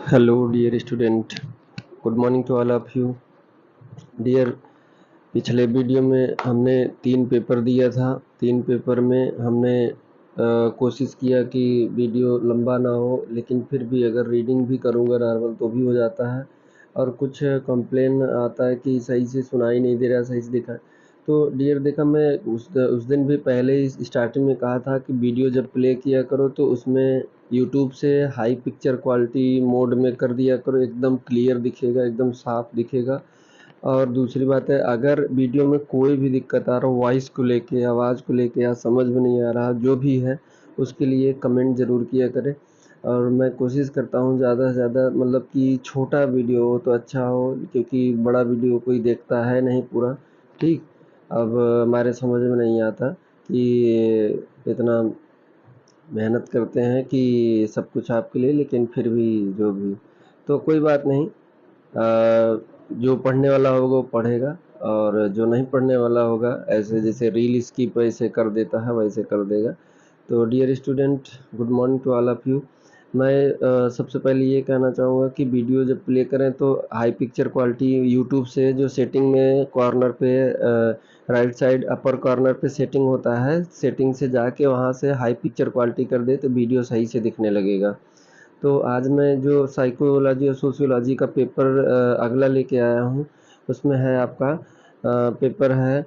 Hello, dear student. Good morning to all of you. Dear, पिछले video में हमने 3 paper दिया था। 3 पेपर में हमने कोशिश किया कि वीडियो लंबा ना हो, लेकिन फिर भी अगर रीडिंग भी करूँगा नॉर्मल तो भी हो जाता है। और कुछ कंप्लेन आता है कि सही से सुनाई नहीं दे रहा, सही से दिखा। तो डियर देखा, मैं उस दिन भी पहले ही स्टार्टिंग में कहा था कि वीडियो जब प्ले किया करो तो उसमें यूट्यूब से हाई पिक्चर क्वालिटी मोड में कर दिया करो, एकदम क्लियर दिखेगा, एकदम साफ दिखेगा। और दूसरी बात है, अगर वीडियो में कोई भी दिक्कत आ रहा हो, वॉइस को लेके, आवाज़ को लेके, या समझ में नहीं आ रहा, जो भी है उसके लिए कमेंट ज़रूर किया करें। और मैं कोशिश करता हूँ ज़्यादा से ज़्यादा, मतलब कि छोटा वीडियो हो तो अच्छा हो, क्योंकि बड़ा वीडियो कोई देखता है नहीं पूरा। ठीक, अब हमारे समझ में नहीं आता कि इतना मेहनत करते हैं कि सब कुछ आपके लिए, लेकिन फिर भी जो भी, तो कोई बात नहीं। जो पढ़ने वाला होगा वो पढ़ेगा, और जो नहीं पढ़ने वाला होगा, ऐसे जैसे रील स्किप ऐसे कर देता है वैसे कर देगा। तो dear student, good morning to all of you. मैं सबसे पहले ये कहना चाहूँगा कि वीडियो जब प्ले करें तो हाई पिक्चर क्वालिटी यूट्यूब से जो सेटिंग में कॉर्नर पे राइट साइड अपर कॉर्नर पे सेटिंग होता है, सेटिंग से जाके वहाँ से हाई पिक्चर क्वालिटी कर दे तो वीडियो सही से दिखने लगेगा। तो आज मैं जो साइकोलॉजी और सोशियोलॉजी का पेपर अगला लेके आया हूँ, उसमें है आपका पेपर है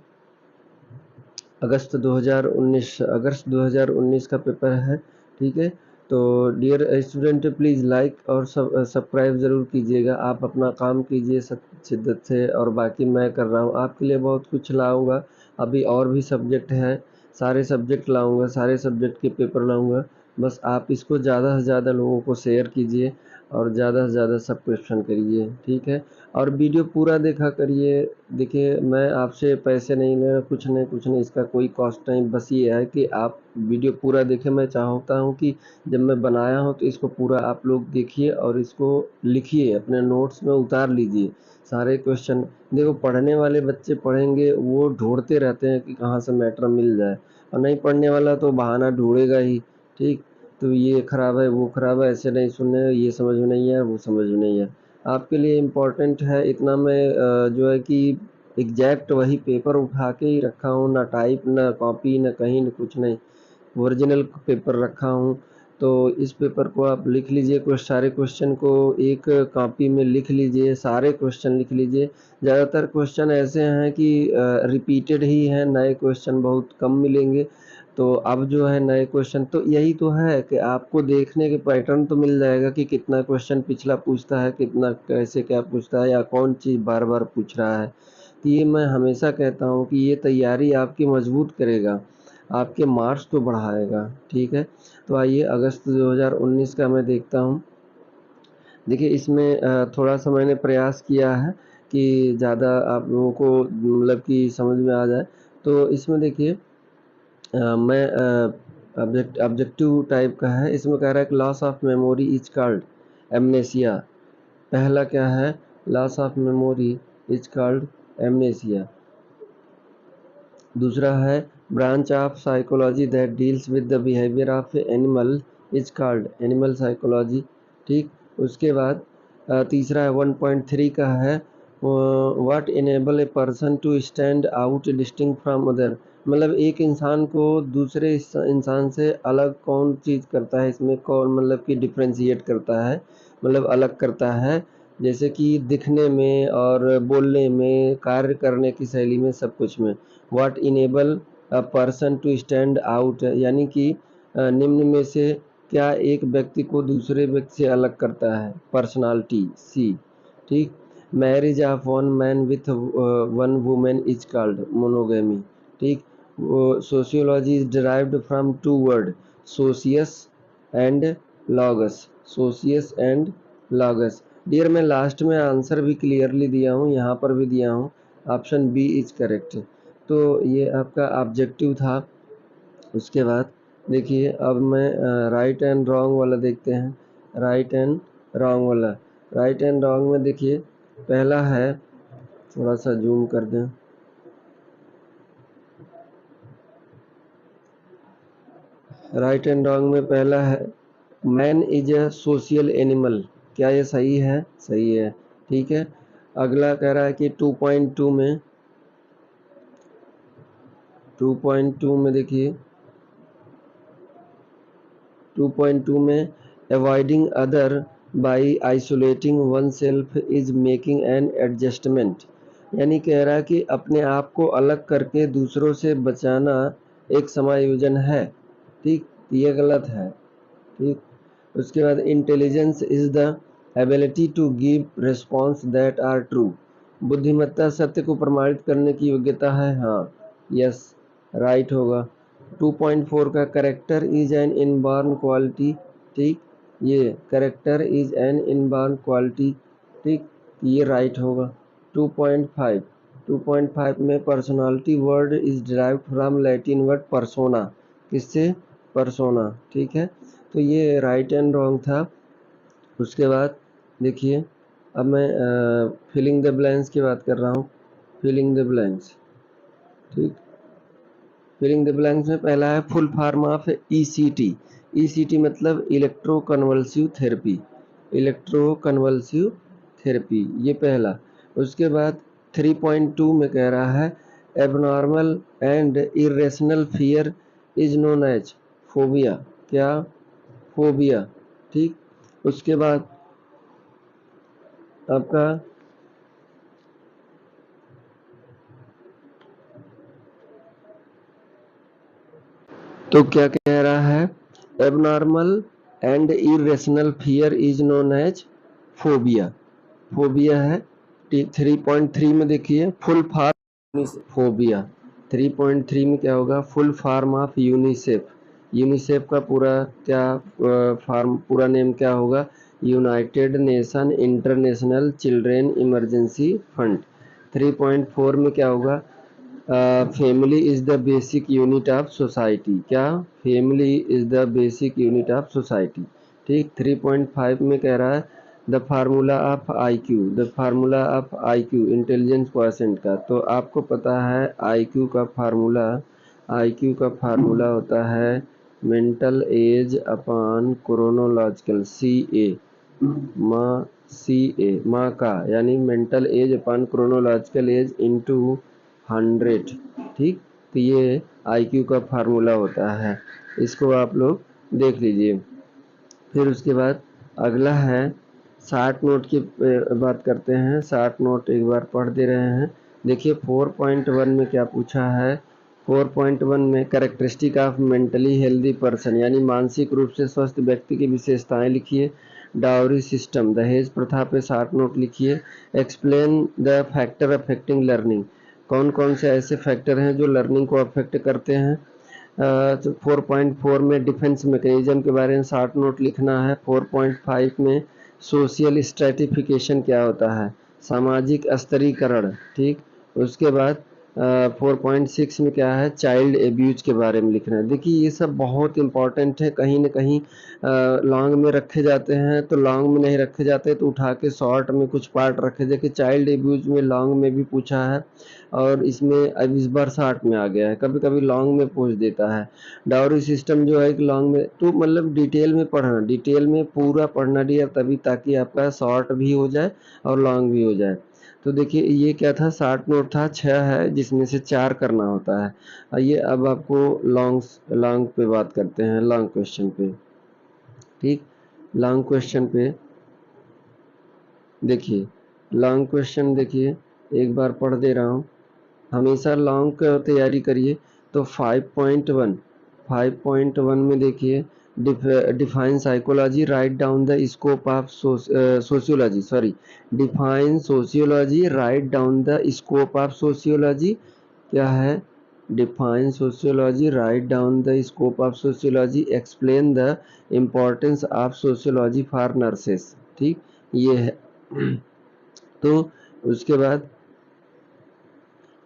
अगस्त 2019 का पेपर है। ठीक है, तो डियर स्टूडेंट, प्लीज़ लाइक और सब्सक्राइब ज़रूर कीजिएगा। आप अपना काम कीजिए शिद्दत से, और बाकी मैं कर रहा हूँ आपके लिए बहुत कुछ लाऊंगा। अभी और भी सब्जेक्ट है, सारे सब्जेक्ट लाऊंगा, सारे सब्जेक्ट के पेपर लाऊंगा। बस आप इसको ज़्यादा से ज़्यादा लोगों को शेयर कीजिए और ज़्यादा से ज़्यादा सब्सक्रिप्शन करिए। ठीक है, और वीडियो पूरा देखा करिए। देखिए, मैं आपसे पैसे नहीं ले रहा, कुछ नहीं, इसका कोई कॉस्ट नहीं। बस ये है कि आप वीडियो पूरा देखें। मैं चाहता हूँ कि जब मैं बनाया हूँ तो इसको पूरा आप लोग देखिए और इसको लिखिए, अपने नोट्स में उतार लीजिए सारे क्वेश्चन। देखो, पढ़ने वाले बच्चे पढ़ेंगे, वो ढूंढते रहते हैं कि कहाँ से मैटर मिल जाए, और नहीं पढ़ने वाला तो बहाना ढूंढेगा ही। ठीक, तो ये ख़राब है, वो ख़राब है, ऐसे नहीं सुनने, ये समझ में नहीं है, वो समझ में नहीं है। आपके लिए इम्पोर्टेंट है इतना। मैं जो है कि एग्जैक्ट वही पेपर उठा के ही रखा हूँ, ना टाइप, ना कॉपी, ना कहीं, ना कुछ नहीं, ओरिजिनल पेपर रखा हूँ। तो इस पेपर को आप लिख लीजिए, कुछ सारे क्वेश्चन को एक कॉपी में लिख लीजिए, सारे क्वेश्चन लिख लीजिए। ज़्यादातर क्वेश्चन ऐसे हैं कि रिपीटेड ही हैं, नए क्वेश्चन बहुत कम मिलेंगे। तो अब जो है नए क्वेश्चन, तो यही तो है कि आपको देखने के पैटर्न तो मिल जाएगा कि कितना क्वेश्चन पिछला पूछता है, कितना कैसे क्या पूछता है, या कौन चीज़ बार बार पूछ रहा है। तो ये मैं हमेशा कहता हूँ कि ये तैयारी आपकी मजबूत करेगा, आपके मार्क्स को बढ़ाएगा। ठीक है, तो आइए अगस्त 2019 का मैं देखता हूँ। देखिए, इसमें थोड़ा सा मैंने प्रयास किया है कि ज़्यादा आप लोगों को मतलब कि समझ में आ जाए। तो इसमें देखिए, मैं ऑब्जेक्टिव टाइप का है। इसमें कह रहा है कि loss of memory is called amnesia. पहला क्या है? Loss of memory is called amnesia. दूसरा है branch of psychology that deals with the behaviour of animal is called animal psychology. ठीक, उसके बाद तीसरा है 1.3 का है what enable a person to stand out distinct from other. मतलब एक इंसान को दूसरे इंसान से अलग कौन चीज़ करता है, इसमें कौन मतलब कि डिफ्रेंशिएट करता है, मतलब अलग करता है, जैसे कि दिखने में और बोलने में, कार्य करने की शैली में, सब कुछ में। What enable a person to stand out, यानी कि निम्न में से क्या एक व्यक्ति को दूसरे व्यक्ति से अलग करता है? Personality, C. ठीक, marriage of one man with one women is called monogamy. ठीक, sociology is derived from two word, socius and logos, socius and logos. Dear, मैं लास्ट में आंसर भी क्लियरली दिया हूँ, यहाँ पर भी दिया हूँ, ऑप्शन बी इज करेक्ट। तो ये आपका ऑब्जेक्टिव था। उसके बाद देखिए, अब मैं राइट एंड रॉन्ग वाला देखते हैं। राइट एंड रॉन्ग वाला, राइट एंड रॉन्ग में देखिए, पहला है, थोड़ा सा जूम कर दें। राइट एंड रॉन्ग में पहला है man is a social animal, क्या ये सही है? सही है। ठीक है। अगला कह रहा है कि 2.2 में देखिए 2.2 में avoiding other by isolating one self is making an adjustment, यानी कह रहा है कि अपने आप को अलग करके दूसरों से बचाना एक समायोजन है। ठीक, ये गलत है। ठीक। उसके बाद intelligence is the ability to give response that are true, बुद्धिमत्ता सत्य को प्रमाणित करने की योग्यता है। हाँ, यस, राइट होगा। 2.4 का character is an inborn quality. ठीक, ये character is an inborn quality. ठीक, ये राइट होगा। 2.5 में personality word is derived from Latin word persona, किससे? पर्सोना। ठीक है, तो ये राइट एंड रॉन्ग था। उसके बाद देखिए, अब मैं फिलिंग द ब्लैंक्स की बात कर रहा हूँ। Filling the blanks. ठीक, फिलिंग द ब्लैंक्स में पहला है full form of ECT. ECT मतलब electro convulsive therapy, electro convulsive therapy, ये पहला। उसके बाद 3.2 में कह रहा है abnormal and irrational fear is known as phobia, क्या? फोबिया। ठीक, उसके बाद आपका तो क्या कह रहा है? Abnormal and irrational fear is known as phobia, phobia है। 3.3 में देखिए फुल फॉर्म फोबिया। 3.3 में क्या होगा? Full form of UNICEF. UNICEF का पूरा क्या फॉर्म, पूरा नेम क्या होगा? United Nation International Children Emergency Fund. 3.4 में क्या होगा? Family is the basic unit of society, क्या? Family is the basic unit of society. ठीक। 3.5 में कह रहा है the formula of IQ, the formula of IQ intelligence quotient का। तो आपको पता है आईक्यू का फार्मूला होता है मेंटल एज अपॉन क्रोनोलॉजिकल, माँ का, यानी mental as upon chronological age into 100। ठीक, तो ये आईक्यू का फार्मूला होता है, इसको आप लोग देख लीजिए। फिर उसके बाद अगला है शार्ट नोट की बात करते हैं। शार्ट नोट एक बार पढ़ दे रहे हैं। देखिए 4.1 में क्या पूछा है? 4.1 में characteristic of mentally healthy person, यानी मानसिक रूप से स्वस्थ व्यक्ति की विशेषताएं लिखिए। डाउरी सिस्टम, दहेज प्रथा पे शार्ट नोट लिखिए। Explain the factor affecting learning, कौन कौन से ऐसे फैक्टर हैं जो लर्निंग को अफेक्ट करते हैं। तो 4.4 में डिफेंस मैकेनिज्म के बारे में शॉर्ट नोट लिखना है। 4.5 में सोशल स्ट्रेटिफिकेशन क्या होता है? सामाजिक स्तरीकरण। ठीक, उसके बाद 4.6 में क्या है? चाइल्ड एब्यूज के बारे में लिखना है। देखिए ये सब बहुत इंपॉर्टेंट है, कहीं ना कहीं लॉन्ग में रखे जाते हैं, तो लॉन्ग में नहीं रखे जाते तो उठा के शॉर्ट में कुछ पार्ट रखे। देखिए चाइल्ड एब्यूज में लॉन्ग में भी पूछा है, और इसमें अब इस बार शॉर्ट में आ गया है, कभी कभी लॉन्ग में पूछ देता है। डाउरी सिस्टम जो है लॉन्ग में, तो मतलब डिटेल में पढ़ना, डिटेल में पूरा पढ़ना डियर, तभी ताकि आपका शॉर्ट भी हो जाए और लॉन्ग भी हो जाए। तो देखिए ये क्या था? शॉर्ट नोट था, 6 है जिसमें से 4 करना होता है। आइए अब आपको लॉन्ग पे बात करते हैं, लॉन्ग क्वेश्चन पे। ठीक, लॉन्ग क्वेश्चन पे देखिए, लॉन्ग क्वेश्चन देखिए एक बार पढ़ दे रहा हूँ। हमेशा लॉन्ग का तैयारी करिए। तो 5.1 में देखिए define psychology, right down the scope of sociology, sorry, define sociology, right down the scope of sociology. क्या है? Define sociology, right down the scope of sociology, explain the importance of sociology for nurses. ठीक, ये है। तो उसके बाद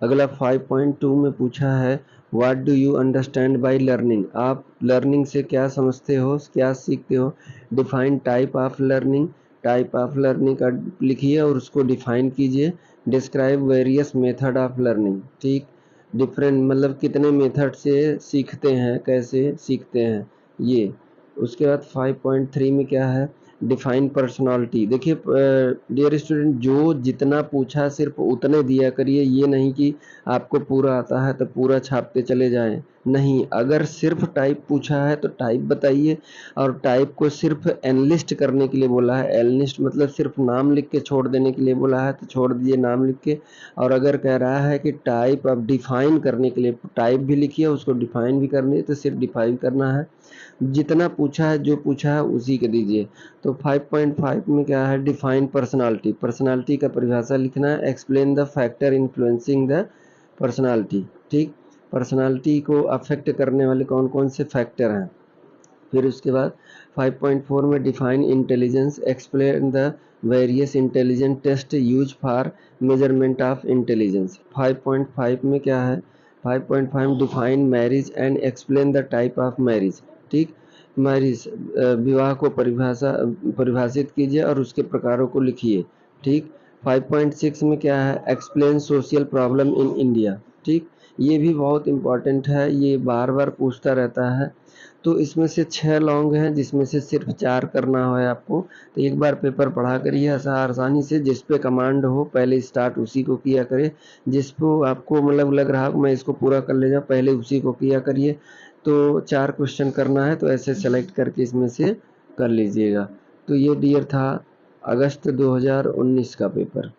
अगला 5.2 में पूछा है what do you understand by learning, आप लर्निंग से क्या समझते हो, क्या सीखते हो। Define type of learning, type of learning का लिखिए और उसको डिफाइन कीजिए। Describe various method of learning. ठीक, डिफरेंट मतलब कितने मेथड से सीखते हैं, कैसे सीखते हैं ये। उसके बाद 5.3 में क्या है, डिफाइन पर्सनालिटी। देखिए डियर स्टूडेंट, जो जितना पूछा सिर्फ उतने दिया करिए, ये नहीं कि आपको पूरा आता है तो पूरा छापते चले जाएं। नहीं, अगर सिर्फ टाइप पूछा है तो टाइप बताइए, और टाइप को सिर्फ एनलिस्ट करने के लिए बोला है, एनलिस्ट मतलब सिर्फ नाम लिख के छोड़ देने के लिए बोला है तो छोड़ दीजिए नाम लिख के। और अगर कह रहा है कि टाइप अब डिफाइन करने के लिए, टाइप भी लिखिए, उसको डिफाइन भी करनी है तो सिर्फ डिफाइन करना है। जितना पूछा है, जो पूछा है उसी के दीजिए। तो 5.5 में क्या है, डिफाइन पर्सनालिटी। पर्सनालिटी का परिभाषा लिखना है, explain the factor influencing the personality. ठीक, पर्सनालिटी को अफेक्ट करने वाले कौन कौन से फैक्टर हैं। फिर उसके बाद 5.4 में define intelligence, explain the various intelligent test use for measurement of intelligence. 5.5 में क्या है, 5.5 define marriage and explain the type of marriage. ठीक, मैरिज विवाह को परिभाषित कीजिए और उसके प्रकारों को लिखिए। ठीक, 5.6 में क्या है, explain social problem in India. ठीक, ये भी बहुत इम्पॉर्टेंट है, ये बार बार पूछता रहता है। तो इसमें से 6 लॉन्ग हैं, जिसमें से सिर्फ 4 करना है आपको। तो एक बार पेपर पढ़ा करिए आसानी से, जिस पे कमांड हो पहले स्टार्ट उसी को किया करें। जिसको आपको मतलब लग रहा हो मैं इसको पूरा कर ले जाऊँ, पहले उसी को किया करिए। तो 4 क्वेश्चन करना है, तो ऐसे सेलेक्ट करके इसमें से कर लीजिएगा। तो ये डियर था अगस्त 2019 का पेपर।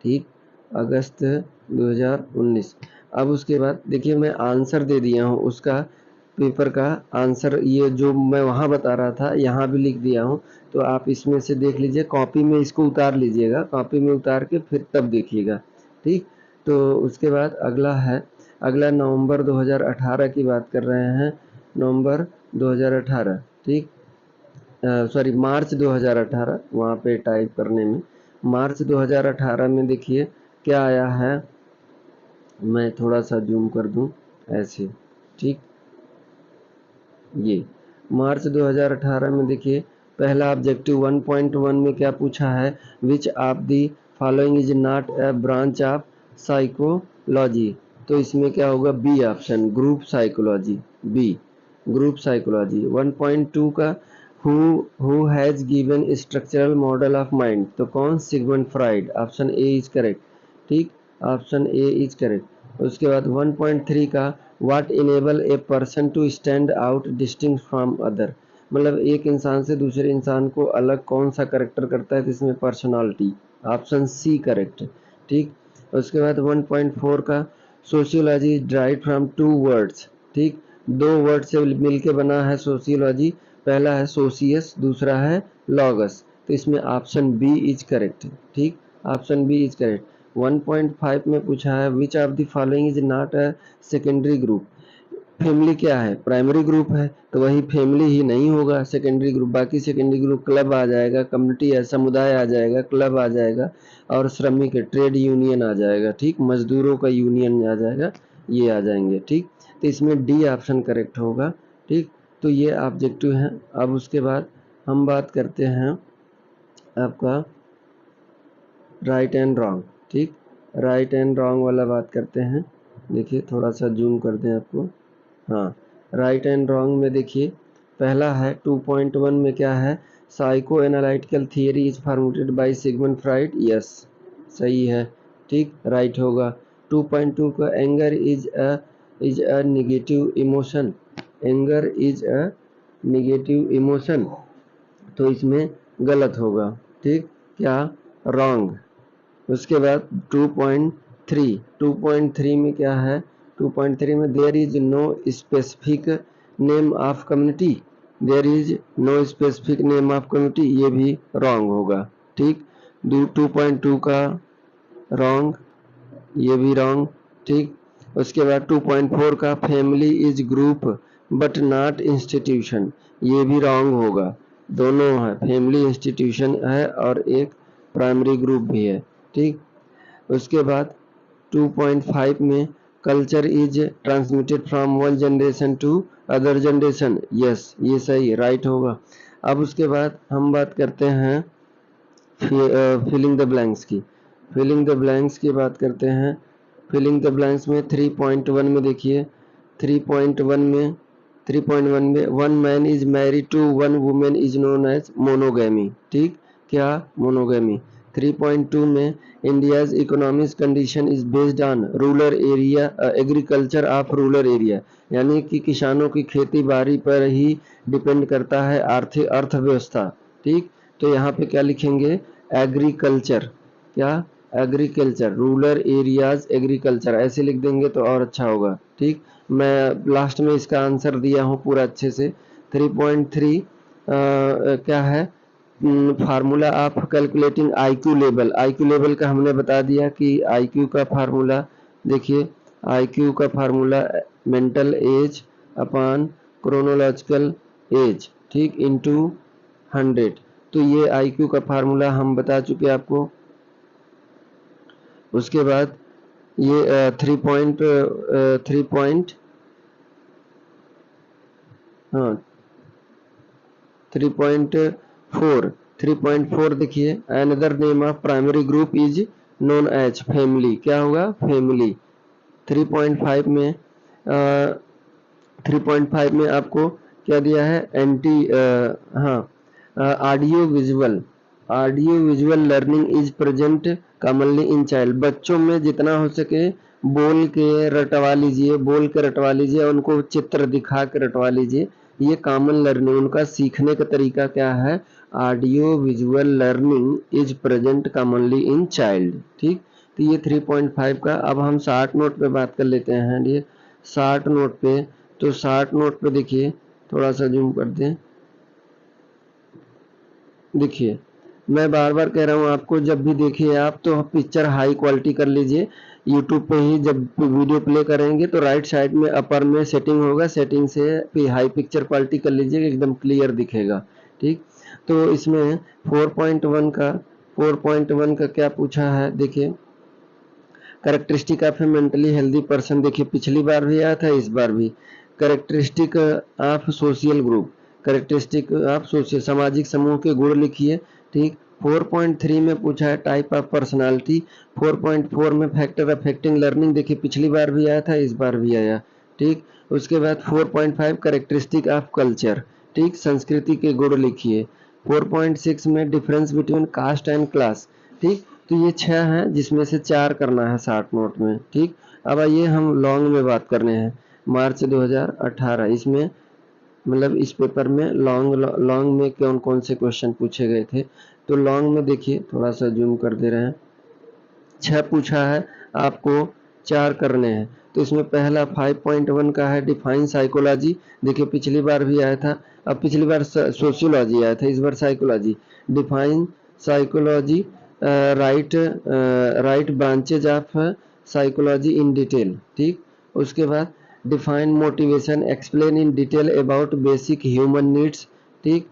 ठीक, अगस्त 2019। अब उसके बाद देखिए मैं आंसर दे दिया हूँ उसका, पेपर का आंसर, ये जो मैं वहाँ बता रहा था यहाँ भी लिख दिया हूँ। तो आप इसमें से देख लीजिए, कॉपी में इसको उतार लीजिएगा, कॉपी में उतार के फिर तब देखिएगा। ठीक, तो उसके बाद अगला है, अगला नवंबर 2018 की बात कर रहे हैं, नवंबर 2018। ठीक, सॉरी मार्च 2018, वहाँ पे टाइप करने में मार्च 2018 में देखिए क्या आया है, मैं थोड़ा सा जूम कर दूं ऐसे। ठीक, ये मार्च 2018 में देखिए पहला ऑब्जेक्टिव 1.1 में क्या पूछा है, which of the following is not a branch of psychology. तो इसमें क्या होगा, B option, group psychology, B group psychology. 1.2 का who has given structural model of mind, तो कौन, Sigmund Freud, option A is correct. ठीक, ऑप्शन ए इज करेक्ट। उसके बाद 1.3 का what enable a person to stand out distinct from other, मतलब एक इंसान से दूसरे इंसान को अलग कौन सा करेक्टर करता है, तो इसमें पर्सनालिटी, ऑप्शन सी करेक्ट। ठीक, उसके बाद 1.4 का सोशियोलॉजी ड्राइव फ्रॉम 2 वर्ड्स। ठीक, 2 वर्ड से मिलके बना है सोशियोलॉजी, पहला है सोशियस, दूसरा है लॉगस। तो इसमें ऑप्शन बी इज करेक्ट। ठीक, ऑप्शन बी इज करेक्ट। 1.5 में पूछा है which of the following is not a secondary group. Family क्या है, प्राइमरी ग्रुप है, तो वही फैमिली ही नहीं होगा सेकेंडरी ग्रुप। बाकी सेकेंडरी ग्रुप क्लब आ जाएगा, कम्युनिटी है, समुदाय आ जाएगा, क्लब आ जाएगा, और श्रमिक ट्रेड यूनियन आ जाएगा। ठीक, मजदूरों का यूनियन आ जाएगा, ये आ जाएंगे। ठीक, तो इसमें डी ऑप्शन करेक्ट होगा। ठीक, तो ये ऑब्जेक्टिव है। अब उसके बाद हम बात करते हैं आपका राइट एंड रॉन्ग। ठीक, राइट एंड रॉन्ग वाला बात करते हैं। देखिए थोड़ा सा जूम कर दें आपको। हाँ, राइट एंड रॉन्ग में देखिए पहला है 2.1 में क्या है, psycho analytical theory is formulated bye Sigmund Freud, yes सही है। ठीक, राइट होगा। 2.2 का anger is a negative emotion, anger is a negative emotion, तो इसमें गलत होगा। ठीक, क्या, रॉन्ग। उसके बाद 2.3 में क्या है, 2.3 में there is no specific name of community, there is no specific name of community, ये भी रॉन्ग होगा। ठीक, 2.2 का रॉन्ग, ये भी रॉन्ग। ठीक, उसके बाद 2.4 का family is group but not institution, ये भी रॉन्ग होगा। दोनों है, फैमिली इंस्टीट्यूशन है और एक प्राइमरी ग्रुप भी है। ठीक, उसके बाद 2.5 में culture is transmitted from one generation to other generation, yes ये सही राइट होगा। अब उसके बाद हम बात करते हैं फिलिंग द ब्लैंक्स की, फिलिंग द ब्लैंक्स की बात करते हैं। फिलिंग द ब्लैंक्स में 3.1 में देखिए, 3.1 में 3.1 में one man is married to one women is known as monogamy, ठीक, क्या, मोनोगैमी। 3.2 में India's economic condition is based on rural area agriculture of rural area, यानी कि किसानों की खेती बाड़ी पर ही डिपेंड करता है आर्थिक अर्थव्यवस्था, ठीक। तो यहाँ पे क्या लिखेंगे, एग्रीकल्चर, क्या, एग्रीकल्चर, रूरल एरियाज एग्रीकल्चर, ऐसे लिख देंगे तो और अच्छा होगा, ठीक। मैं लास्ट में इसका आंसर दिया हूँ पूरा अच्छे से। 3.3 क्या है, formula of calculating IQ level. IQ level का हमने बता दिया कि आईक्यू का फार्मूला देखिए, आईक्यू का formula mental as upon chronological age, ठीक, इनटू 100। तो ये आईक्यू का फार्मूला हम बता चुके आपको। उसके बाद ये 3.4 3.4 देखिए, another name of primary group is known as family, क्या होगा, फैमिली। 3.5 में 3.5 में आपको क्या दिया है, एंटी हाँ audio visual, audio visual learning is present commonly in child. बच्चों में जितना हो सके बोल के रटवा लीजिए, बोल के रटवा लीजिए, उनको चित्र दिखा के रटवा लीजिए। ये कॉमन लर्निंग, उनका सीखने का तरीका क्या है, audio visual learning is present commonly in child, ठीक। तो ये 3.5 का। अब हम 60 नोट पे बात कर लेते हैं, ये 60 नोट पे। तो 60 नोट पे देखिए, थोड़ा सा जूम कर दें, देखिए मैं बार बार कह रहा हूँ आपको, जब भी देखिए आप तो पिक्चर हाई क्वालिटी कर लीजिए। यूट्यूब पे ही जब वीडियो प्ले करेंगे तो राइट साइड में अपर में सेटिंग होगा, सेटिंग से हाई पिक्चर क्वालिटी कर लीजिए, एकदम क्लियर दिखेगा, ठीक। तो इसमें 4.1 का क्या पूछा है, देखिए, characteristic of A mentally healthy person. देखिए पिछली बार भी आया था, इस बार भी। Characteristic of social group, characteristic of social, सामाजिक समूह के गुण लिखिए, ठीक। 4.3 में पूछा है टाइप ऑफ पर्सनालिटी। 4.4 में फैक्टर अफेक्टिंग लर्निंग, देखिए पिछली बार भी आया था, इस बार भी आया, ठीक। उसके बाद 4.5 कैरेक्टरिस्टिक ऑफ कल्चर, ठीक, संस्कृति के गुण लिखिए। 4.6 में difference between caste and class, ठीक। तो ये 6 हैं जिसमें से 4 करना है 60 नोट में, ठीक। अब आइए हम लॉन्ग में बात करने हैं। मार्च 2018, इसमें मतलब इस पेपर में लॉन्ग में कौन कौन से क्वेश्चन पूछे गए थे। तो लॉन्ग में देखिए, थोड़ा सा जूम कर दे रहे हैं, 6 पूछा है आपको, 4 करने हैं। तो इसमें पहला 5.1 का है डिफाइन साइकोलॉजी। देखिए पिछली बार भी आया था, अब पिछली बार सोशियोलॉजी आया था, इस बार psychology. Define psychology, write branches of psychology in detail, ठीक। उसके बाद define motivation, explain in detail about basic human needs, ठीक।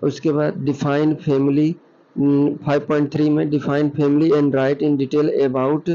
उसके बाद डिफाइन फैमिली। 5.3 में define family and write in detail about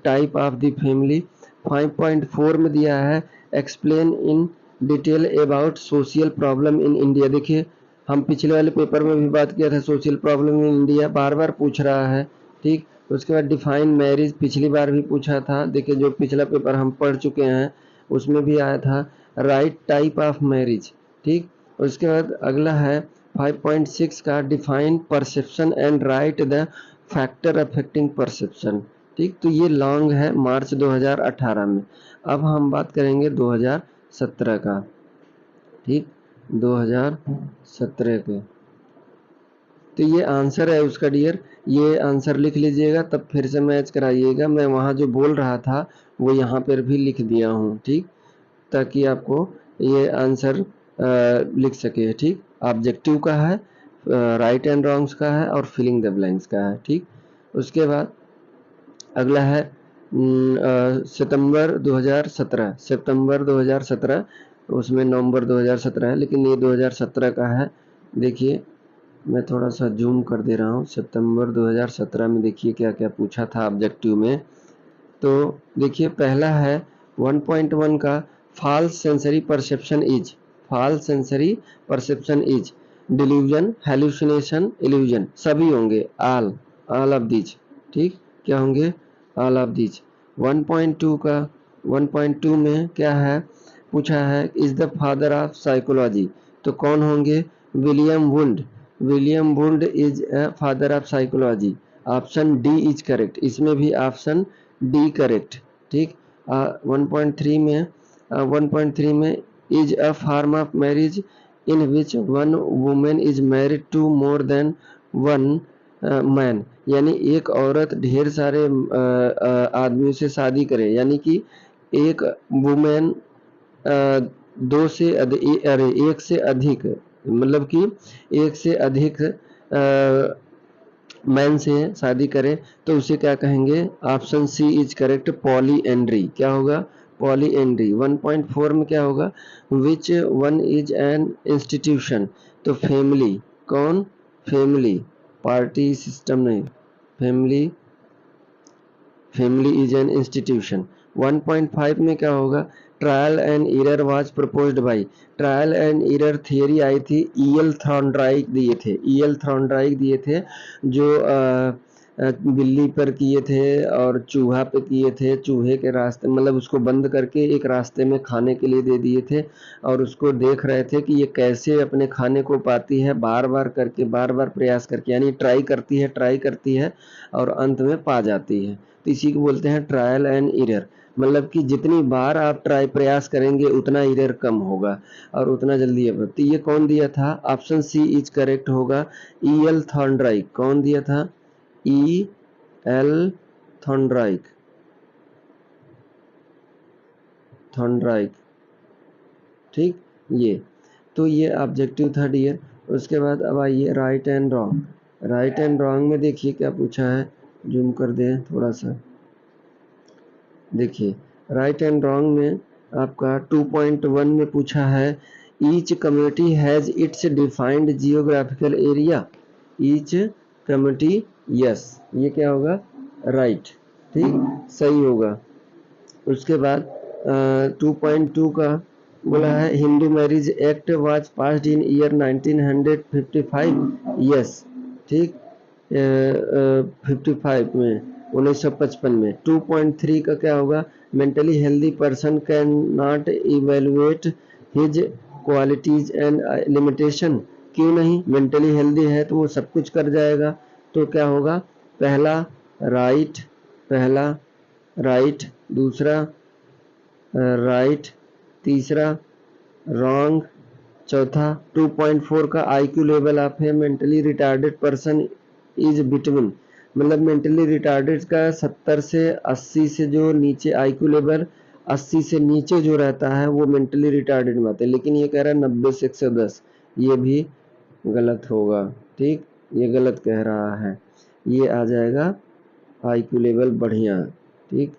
type of the family. 5.4 में दिया है explain in detail about social problem in India. देखिए हम पिछले वाले पेपर में भी बात किया था, सोशल प्रॉब्लम इन इंडिया बार बार पूछ रहा है, ठीक। उसके बाद डिफाइन मैरिज, पिछली बार भी पूछा था, देखिए जो पिछला पेपर हम पढ़ चुके हैं उसमें भी आया था, राइट टाइप ऑफ मैरिज, ठीक। उसके बाद अगला है 5.6 का define perception and right the factor affecting perception, ठीक। तो ये लॉन्ग है मार्च 2018 में। अब हम बात करेंगे 2017 का, ठीक, 2017 के। तो ये आंसर है उसका डियर, ये आंसर लिख लीजिएगा, तब फिर से मैच कराइएगा। मैं वहाँ जो बोल रहा था वो यहाँ पर भी लिख दिया हूँ, ठीक, ताकि आपको ये आंसर लिख सके, ठीक। ऑब्जेक्टिव का है, राइट एंड रॉन्ग्स का है और फिलिंग द ब्लैंक्स का है, ठीक। उसके बाद अगला है सितंबर 2017, सितंबर 2017, उसमें नवंबर 2017 है लेकिन ये 2017 का है। देखिए मैं थोड़ा सा जूम कर दे रहा हूँ, सितंबर 2017 में देखिए क्या क्या पूछा था ऑब्जेक्टिव में। तो देखिए पहला है 1.1 का false sensory perception is, false sensory perception is delusion, hallucination, illusion, सभी होंगे, ऑल ऑफ दीज, ठीक, क्या होंगे, ऑल ऑफ दीज। 1.2 का 1.2 में क्या है, पूछा है is the father of psychology, तो कौन होंगे? William wound. William wound is a father of psychology. Option D is correct, इसमें भी ऑप्शन डी करेक्ट। ठीक। 1.3 में 1.3 में is a form of marriage in which one women is married to more than one man, यानी एक औरत ढेर सारे आदमियों से शादी करे, यानी कि एक वुमेन दो से अरे एक से अधिक, मतलब कि एक से अधिक मैन से शादी करे तो उसे क्या कहेंगे? Option C is correct, polyandry. क्या होगा? Polyandry. 1.4 में क्या होगा? Which one is an institution, तो फैमिली। कौन? फैमिली, पार्टी सिस्टम नहीं, family. Family is an institution. 1.5 में क्या होगा? Trial and error was proposed by. Trial and error theory आई थी, ईएल थॉर्नडाइक दिए थे, ईएल थॉर्नडाइक दिए थे, जो बिल्ली पर किए थे और चूहा पे किए थे। चूहे के रास्ते, मतलब उसको बंद करके एक रास्ते में खाने के लिए दे दिए थे और उसको देख रहे थे कि ये कैसे अपने खाने को पाती है, बार बार करके, बार बार प्रयास करके, यानी ट्राई करती है और अंत में पा जाती है। तो इसी को बोलते हैं ट्रायल एंड एरर, मतलब कि जितनी बार आप प्रयास करेंगे उतना एरर कम होगा और उतना जल्दी। तो ये कौन दिया था? ऑप्शन सी इज करेक्ट होगा, ईएल थॉर्नडाइक। कौन दिया था? E L Thorndike, Thorndike. ठीक। ये तो ये ऑब्जेक्टिव था डियर। उसके बाद अब आइए right and wrong. Right and wrong में देखिए क्या पूछा है, जूम कर दें थोड़ा सा। देखिए राइट एंड रॉन्ग में आपका 2.1 में पूछा है each community has its defined geographical area. Each community, yes, ये क्या होगा? राइट। ठीक, सही होगा। उसके बाद 2.2 का बोला है Hindu marriage act was passed in year 1955। Yes, ठीक, 55 में, 1955 में। 2.3 का क्या होगा? Mentally healthy person can not evaluate his qualities and limitation. क्यों नहीं? मेंटली हेल्दी है तो वो सब कुछ कर जाएगा। तो क्या होगा? पहला राइट, पहला राइट, दूसरा राइट, तीसरा रॉन्ग, चौथा 2.4 का आईक्यू लेवल आप है mentally retarded person is between, मतलब मेंटली रिटार्डेड का 70 से 80 से जो नीचे आईक्यू लेवल 80 से नीचे जो रहता है वो मेंटली रिटार्डेड में आता है, लेकिन ये कह रहा है 90 से 110, ये भी गलत होगा। ठीक, ये गलत कह रहा है, ये आ जाएगा आईक्यू लेवल बढ़िया। ठीक,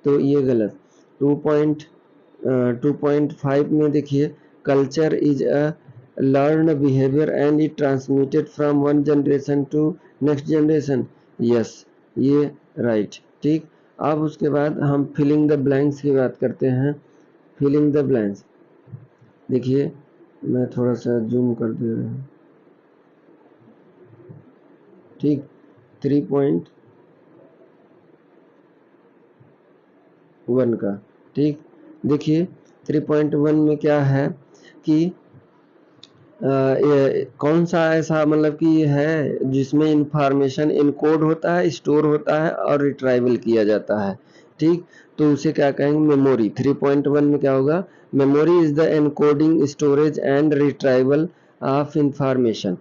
तो ये गलत। 2.5 में देखिए culture is a learn behaviour and it transmitted from one generation to next generation. Yes, ये राइट। ठीक, अब उसके बाद हम फिलिंग द ब्लैंक्स की बात करते हैं। फिलिंग द ब्लैंक्स, देखिए मैं थोड़ा सा जूम कर दे रहा हूँ। ठीक, 3.1 का। ठीक, देखिए 3.1 में क्या है कि कौन सा ऐसा, मतलब कि है जिसमें इंफॉर्मेशन इनकोड होता है, स्टोर होता है और रिट्राइवल किया जाता है। ठीक, तो उसे क्या कहेंगे? मेमोरी। 3.1 में क्या होगा? Memory is the encoding, storage and retrieval of information.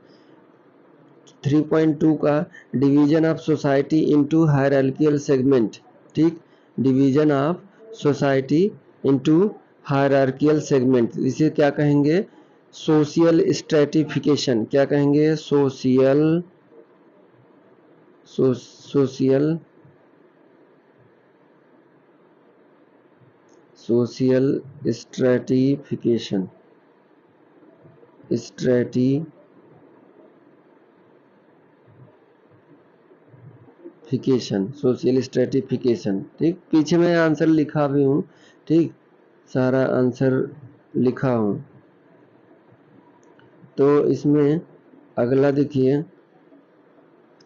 3.2 का division of society into hierarchical segment. ठीक, division of society into hierarchical segment, इसे क्या कहेंगे? Social stratification. क्या कहेंगे? Social social social stratification, social stratification. ठीक, पीछे मैं आंसर लिखा भी हूँ। ठीक, सारा आंसर लिखा हूँ। तो इसमें अगला देखिए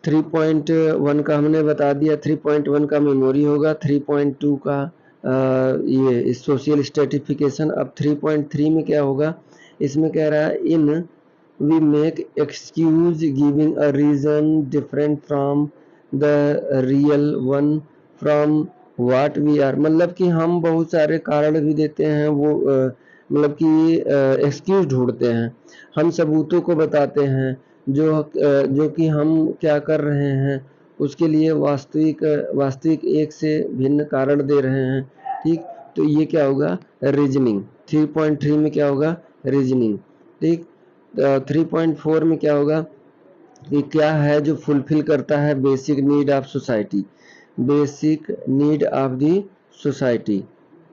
3.1 का हमने बता दिया, 3.1 का मेमोरी होगा, 3.2 का ये सोशल स्ट्रेटिफिकेशन। अब 3.3 में क्या होगा, इसमें कह रहा है in we make excuse giving a reason different from the real one from what we are. मतलब कि हम बहुत सारे कारण भी देते हैं, वो मतलब कि एक्सक्यूज ढूंढते हैं, हम सबूतों को बताते हैं जो कि हम क्या कर रहे हैं उसके लिए वास्तविक वास्तविक एक से भिन्न कारण दे रहे हैं। ठीक, तो ये क्या होगा, रीजनिंग। 3.3 में क्या होगा, रीजनिंग। ठीक, 3.4 में क्या होगा, ये क्या है जो फुलफिल करता है basic need of society. Basic need of the society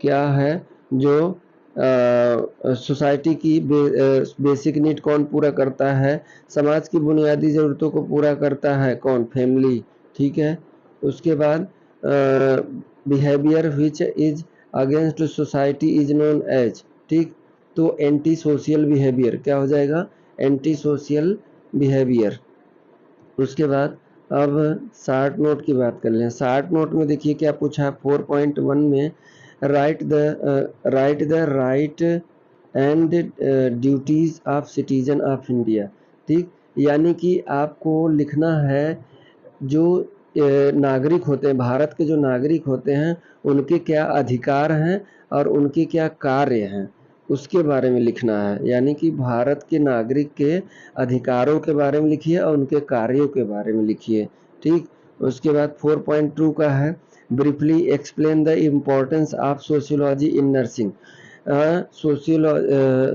क्या है जो सोसाइटी की बेसिक नीड कौन पूरा करता है, समाज की बुनियादी ज़रूरतों को पूरा करता है कौन, फैमिली। ठीक है, उसके बाद behaviour which is against society is known as. ठीक, तो एंटी सोशल बिहेवियर क्या हो जाएगा, एंटी सोशल बिहेवियर। उसके बाद अब शार्ट नोट की बात कर लें। शार्ट नोट में देखिए क्या पूछा है 4.1 में, right the right and duties of citizen of India. ठीक, यानी कि आपको लिखना है जो नागरिक होते हैं, भारत के जो नागरिक होते हैं उनके क्या अधिकार हैं और उनके क्या कार्य हैं, उसके बारे में लिखना है। यानी कि भारत के नागरिक के अधिकारों के बारे में लिखिए और उनके कार्यों के बारे में लिखिए। ठीक, उसके बाद 4.2 का है, briefly explain the importance of sociology in nursing.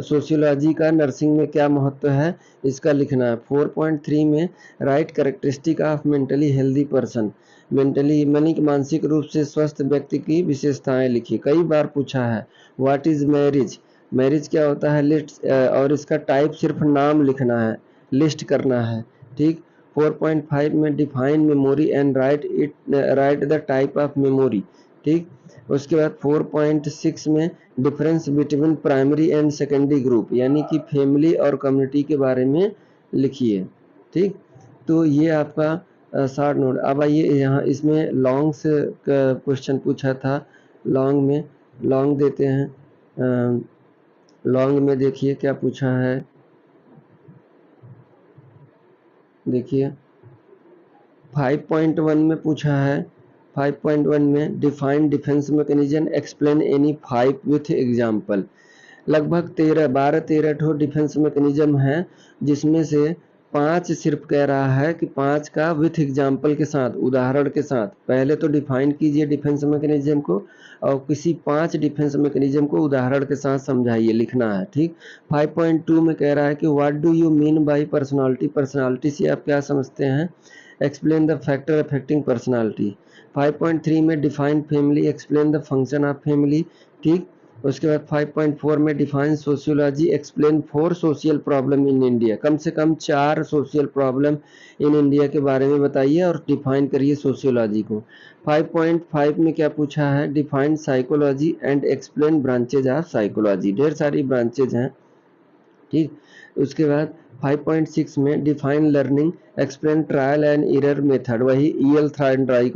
Sociology का नर्सिंग में क्या महत्व है, इसका लिखना है। 4.3 में right characteristic of mentally healthy person. Mentally मानी कि मानसिक रूप से स्वस्थ व्यक्ति की विशेषताएं लिखी, कई बार पूछा है। व्हाट इज मैरिज, मैरिज क्या होता है, लिस्ट और इसका टाइप सिर्फ नाम लिखना है, लिस्ट करना है। ठीक, 4.5 में define memory and right the type of memory. ठीक, उसके बाद 4.6 में difference between primary and secondary group, यानी कि फैमिली और कम्युनिटी के बारे में लिखिए। ठीक, तो ये आपका शॉर्ट नोट। अब आइए यहाँ इसमें लॉन्ग से क्वेश्चन पूछा था, लॉन्ग में लॉन्ग देते हैं। लॉन्ग में देखिए क्या पूछा है, देखिए 5.1 में पूछा है। 5.1 में define defence mechanism, explain any 5 with example. लगभग 12-13 ठो डिफेंस मैकेनिज्म है, जिसमें से 5 सिर्फ कह रहा है कि 5 का विथ एग्जाम्पल के साथ, उदाहरण के साथ। पहले तो डिफाइन कीजिए डिफेंस मैकेनिज्म को और किसी 5 डिफेंस मैकेनिज्म को उदाहरण के साथ समझाइए, लिखना है। ठीक, 5.2 में कह रहा है कि what do you mean by personality, personality से आप क्या समझते हैं, explain the factor affecting personality. 5.3 में define family, explain the function of family. ठीक, उसके बाद 5.4 में define sociology, explain 4 social problem in India. कम से कम 4 सोशल प्रॉब्लम इन इंडिया के बारे में बताइए और डिफाइन करिए सोशियोलॉजी को। 5.5 में क्या पूछा है, define psychology and explain branches of psychology. ढेर सारी ब्रांचेज हैं। ठीक, उसके बाद 5.6 में define learning, explain trial and error method. वही ईएल थॉर्नडाइक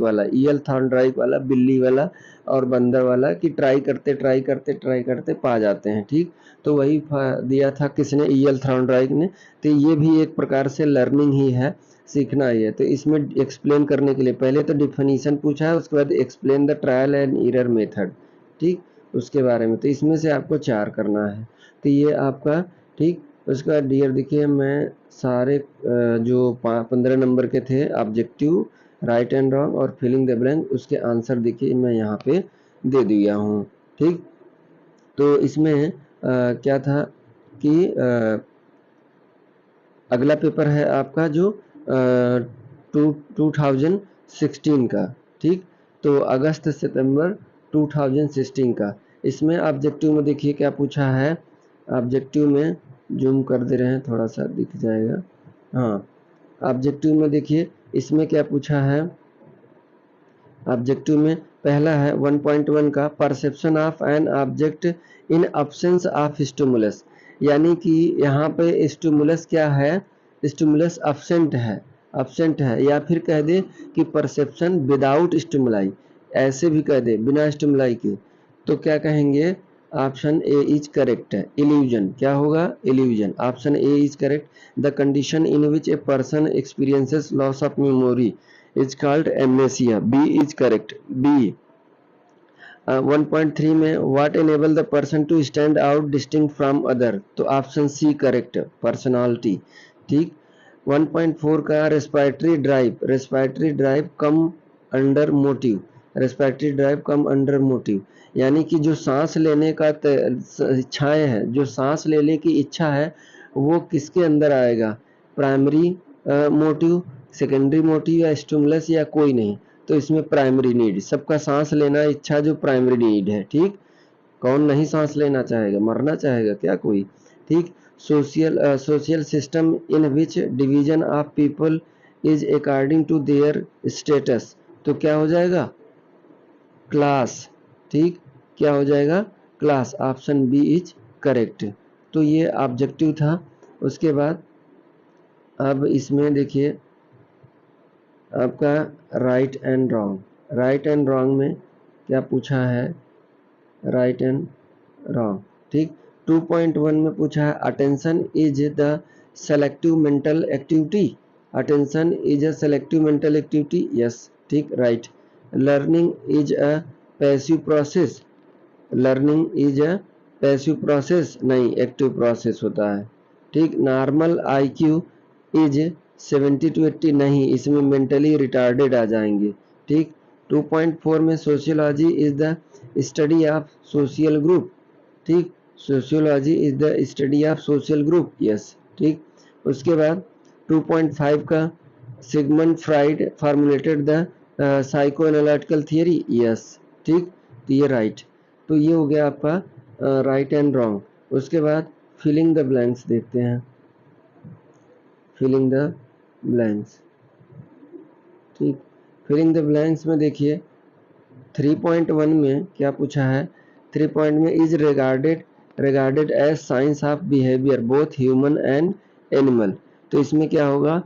वाला बिल्ली वाला और बंदर वाला कि ट्राई करते पा जाते हैं। ठीक, तो वही दिया था किसने, ईएल थॉर्नडाइक ने। तो ये भी एक प्रकार से लर्निंग ही है, सीखना ही है। तो इसमें एक्सप्लेन करने के लिए पहले तो डिफिनीशन पूछा है, उसके बाद explain the trial and error method. ठीक, उसके बारे में तो इसमें से आपको 4 करना है। तो ये आपका, ठीक, उसके बाद डियर देखिए मैं सारे जो 15 नंबर के थे ऑब्जेक्टिव, राइट एंड रॉन्ग और फिलिंग द ब्लैंक, उसके आंसर देखिए मैं यहाँ पे दे दिया हूँ। ठीक, तो इसमें क्या था कि अगला पेपर है आपका जो 2016 का। ठीक, तो अगस्त सितंबर 2016 का। इसमें ऑब्जेक्टिव में देखिए क्या पूछा है, ऑब्जेक्टिव में जूम कर दे रहे हैं, थोड़ा सा दिख जाएगा। हाँ, ऑब्जेक्टिव में देखिए इसमें क्या पूछा है। ऑब्जेक्टिव में पहला है 1.1 का, perception of an object in absence of stimulus. यानी कि यहाँ पे स्टिमुलस क्या है, स्टिमुलस अब्सेंट है, या फिर कह दे कि परसेप्शन विदाउट स्टिमुलाई, ऐसे भी कह दे बिना स्टिमुलाई के। तो क्या कहेंगे, ऑप्शन ए इज करेक्ट है। इल्यूजन क्या होगा, illusion, option A is correct. The condition in which a person experiences loss of memory is called amnesia, B is correct, B. 1.3 में what enable the person to stand out distinct from other, तो option C correct, personality, ठीक। 1.4 का respiratory drive come under motive, respiratory drive come under motive, यानी कि जो सांस लेने का इच्छाएं है, जो सांस लेने की इच्छा है वो किसके अंदर आएगा, प्राइमरी मोटिव, सेकेंडरी मोटिव या स्टिमुलस या कोई नहीं, तो इसमें प्राइमरी नीड, सबका सांस लेना इच्छा जो प्राइमरी नीड है, ठीक। कौन नहीं सांस लेना चाहेगा, मरना चाहेगा क्या कोई, ठीक। Social system in which division of people is according to their status, तो क्या हो जाएगा, क्लास, ठीक, क्या हो जाएगा, class, option B is correct. तो ये ऑब्जेक्टिव था। उसके बाद अब इसमें देखिए आपका राइट एंड रॉन्ग में क्या पूछा है, राइट एंड रॉन्ग, ठीक। 2.1 में पूछा है attention is the selective mental activity, attention is a selective mental activity, yes, ठीक, right. Learning is a passive process, learning is a passive process, नहीं, एक्टिव प्रोसेस होता है, ठीक। नॉर्मल IQ इज 70 to 80, नहीं, इसमें मेंटली रिटार्डेड आ जाएंगे, ठीक। 2.4 में sociology is the study of social group, ठीक, sociology is the study of social group, yes, ठीक। उसके बाद 2.5 का Sigmund Freud formulated the psycho analytical theory, yes, ठीक, तो ये राइट। तो ये हो गया आपका राइट एंड रॉन्ग। उसके बाद फिलिंग द ब्लैंक्स देखते हैं, फिलिंग द ब्लैंक्स, ठीक। फिलिंग द ब्लैंक्स में देखिए 3.1 में क्या पूछा है, 3 पॉइंट में is regarded as science of behaviour both human and animal, तो इसमें क्या होगा,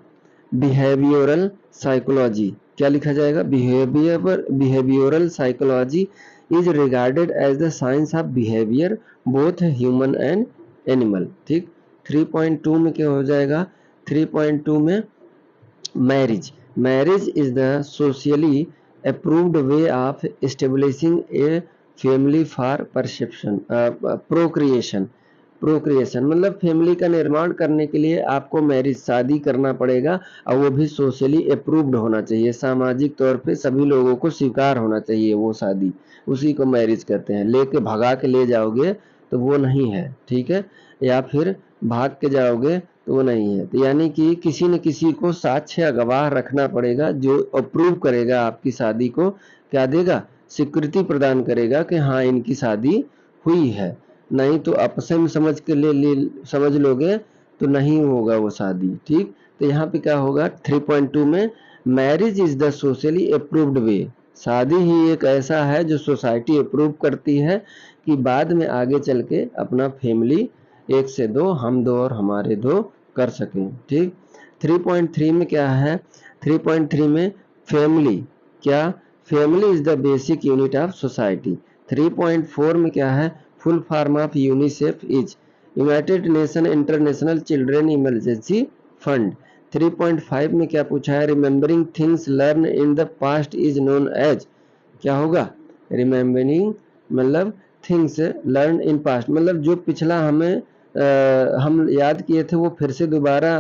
बिहेवियरल साइकोलॉजी, क्या लिखा जाएगा, behavioural psychology is regarded as the science of behaviour both human and animal, ठीक। 3.2 में क्या हो जाएगा, 3.2 में marriage is the socially approved way of establishing a family for procreation मतलब फैमिली का निर्माण करने के लिए आपको मैरिज, शादी करना पड़ेगा, और वो भी सोशली अप्रूव्ड होना चाहिए, सामाजिक तौर पे सभी लोगों को स्वीकार होना चाहिए वो शादी, उसी को मैरिज कहते हैं। लेके भगा के ले जाओगे तो वो नहीं है, ठीक है, या फिर भाग के जाओगे तो वो नहीं है, तो यानी कि किसी न किसी को साक्ष्य गवाह रखना पड़ेगा जो अप्रूव करेगा आपकी शादी को, क्या देगा, स्वीकृति प्रदान करेगा कि हाँ इनकी शादी हुई है, नहीं तो आपस में समझ के समझ लोगे तो नहीं होगा वो शादी, ठीक। तो यहाँ पे क्या होगा 3.2 में marriage is the socially approved way, शादी ही एक ऐसा है जो सोसाइटी अप्रूव करती है कि बाद में आगे चल के अपना फैमिली एक से दो, हम दो और हमारे दो कर सकें, ठीक। 3.3 में क्या है, 3.3 में फैमिली, क्या, family is the basic unit of society. 3.4 में क्या है, full form of UNICEF is United Nation International Children Emergency Fund. 3.5 में क्या पूछा है, remembering things learn in the past is known as, क्या होगा, रिमेम्बरिंग मतलब थिंग्स लर्न इन पास्ट, मतलब जो पिछला हम याद किए थे वो फिर से दोबारा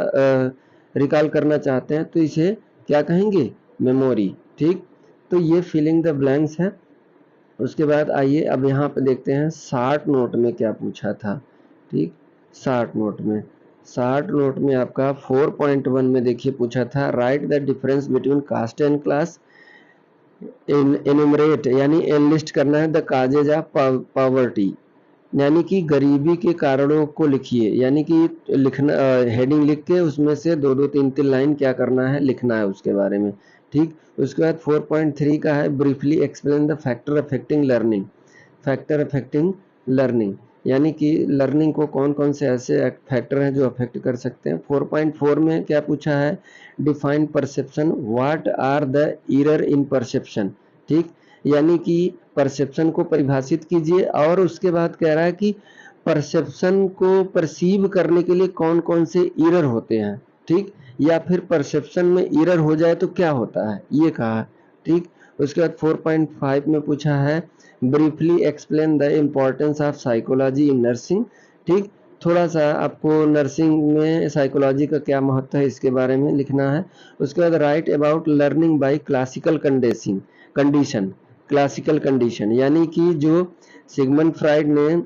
रिकॉल करना चाहते हैं तो इसे क्या कहेंगे, मेमोरी, ठीक। तो ये फिलिंग द ब्लैंक्स है। उसके बाद आइए अब यहाँ पे देखते हैं शार्ट नोट में क्या पूछा था, ठीक। शार्ट नोट में आपका 4.1 में देखिए पूछा था right the difference between caste and class, enumerate यानी एनलिस्ट करना है द काजेज ऑफ पॉवर्टी, यानी कि गरीबी के कारणों को लिखिए, यानी कि लिखना, हेडिंग लिख के उसमें से 2-2 3-3 लाइन क्या करना है, लिखना है उसके बारे में, ठीक। उसके बाद 4.3 का है briefly explain the factor affecting learning, यानी कि लर्निंग को कौन कौन से ऐसे फैक्टर हैं जो अफेक्ट कर सकते हैं। 4.4 में क्या पूछा है, define perception, what are the error in perception, ठीक, यानी कि परसेप्शन को परिभाषित कीजिए, और उसके बाद कह रहा है कि परसेप्शन को परसीव करने के लिए कौन कौन से एरर होते हैं, ठीक, या फिर परसेप्शन में एरर हो जाए तो क्या होता है, ये कहा, ठीक। उसके बाद 4.5 में पूछा है briefly explain the importance of psychology in nursing, ठीक, थोड़ा सा आपको नर्सिंग में साइकोलॉजी का क्या महत्व है इसके बारे में लिखना है। उसके बाद right about learning by classical condition, classical condition यानी कि जो सिगमंड फ्राइड ने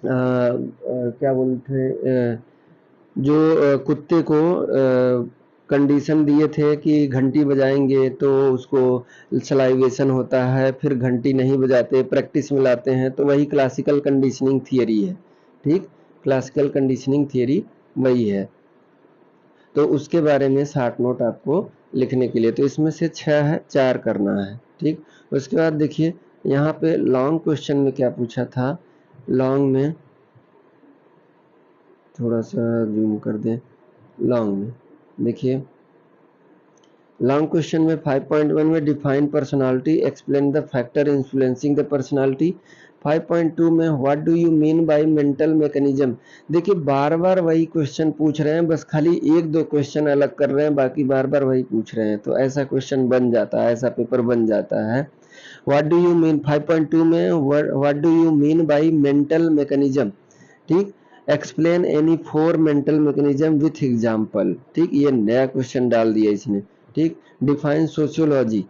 क्या बोलते हैं, जो कुत्ते को कंडीशन दिए थे कि घंटी बजाएंगे तो उसको सलाइवेशन होता है, फिर घंटी नहीं बजाते, प्रैक्टिस में लाते हैं, तो वही क्लासिकल कंडीशनिंग थियरी है, ठीक, क्लासिकल कंडीशनिंग थियरी वही है। तो उसके बारे में 60 नोट आपको लिखने के लिए, तो इसमें से 6 है, 4 करना है, ठीक। उसके बाद देखिए यहाँ पे लॉन्ग क्वेश्चन में क्या पूछा था, लॉन्ग में थोड़ा सा जूम कर दें, लॉन्ग में देखिए लॉन्ग क्वेश्चन में 5.1 में define personality, explain the factor influencing the personality. 5.2 में what do you mean by mental mechanism. देखिए बार बार वही क्वेश्चन पूछ रहे हैं, बस खाली एक दो क्वेश्चन अलग कर रहे हैं, बाकी बार बार वही पूछ रहे हैं, तो ऐसा क्वेश्चन बन जाता है, ऐसा पेपर बन जाता है। व्हाट डू यू मीन 5.2 में what do you mean by mental mechanism, ठीक, explain any 4 mental mechanism with example, ठीक, ये नया क्वेश्चन डाल दिया इसने, ठीक। Define sociology,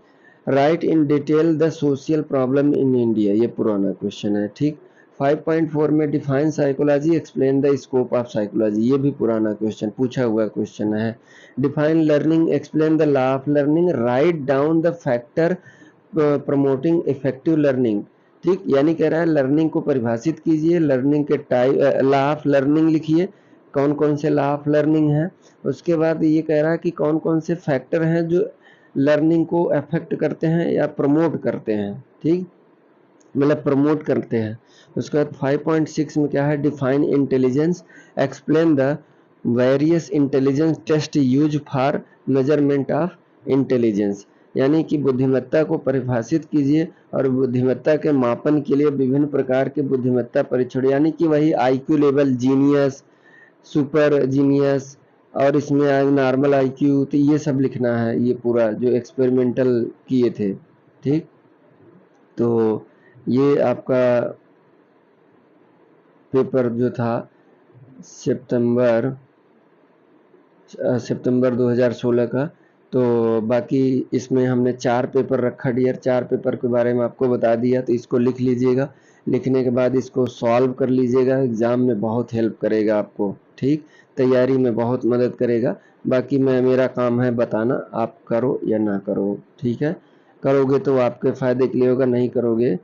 write in detail the social problem in India, ये पुराना क्वेश्चन है, ठीक। 5.4 में define psychology, explain the scope of psychology, ये भी पुराना क्वेश्चन, पूछा हुआ क्वेश्चन है। Define learning, explain the law of learning, write down the factor promoting effective learning, ठीक, यानी कह रहा है लर्निंग को परिभाषित कीजिए, लर्निंग के टाइप, लॉ ऑफ लर्निंग लिखिए, कौन कौन से लॉ ऑफ लर्निंग है। उसके बाद ये कह रहा है कि कौन कौन से फैक्टर हैं जो लर्निंग को अफेक्ट करते हैं या प्रमोट करते हैं, ठीक, मतलब प्रमोट करते हैं। उसके बाद 5.6 में क्या है, define intelligence, explain the various intelligence test use for measurement of intelligence, यानी कि बुद्धिमत्ता को परिभाषित कीजिए और बुद्धिमत्ता के मापन के लिए विभिन्न प्रकार के बुद्धिमत्ता परीक्षण, यानी कि वही IQ level, genius, super genius, और इसमें आए नॉर्मल आईक्यू, तो ये सब लिखना है, ये पूरा जो एक्सपेरिमेंटल किए थे, ठीक। तो ये आपका पेपर जो था सितंबर 2016 का, तो बाकी इसमें हमने 4 पेपर रखा डियर, 4 पेपर के बारे में आपको बता दिया, तो इसको लिख लीजिएगा, लिखने के बाद इसको सॉल्व कर लीजिएगा, एग्जाम में बहुत हेल्प करेगा आपको, ठीक, तैयारी में बहुत मदद करेगा। बाकी मेरा काम है बताना, आप करो या ना करो, ठीक है, करोगे तो आपके फायदे के लिए होगा, नहीं करोगे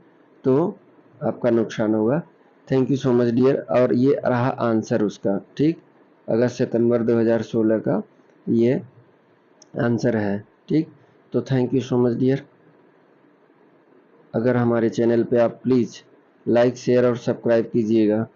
तो आपका नुकसान होगा। Thank you so much dear, और ये रहा आंसर उसका, ठीक, अगस्त सितंबर 2016 का ये आंसर है, ठीक। तो thank you so much dear. अगर हमारे चैनल पे आप प्लीज़ लाइक, शेयर और सब्सक्राइब कीजिएगा।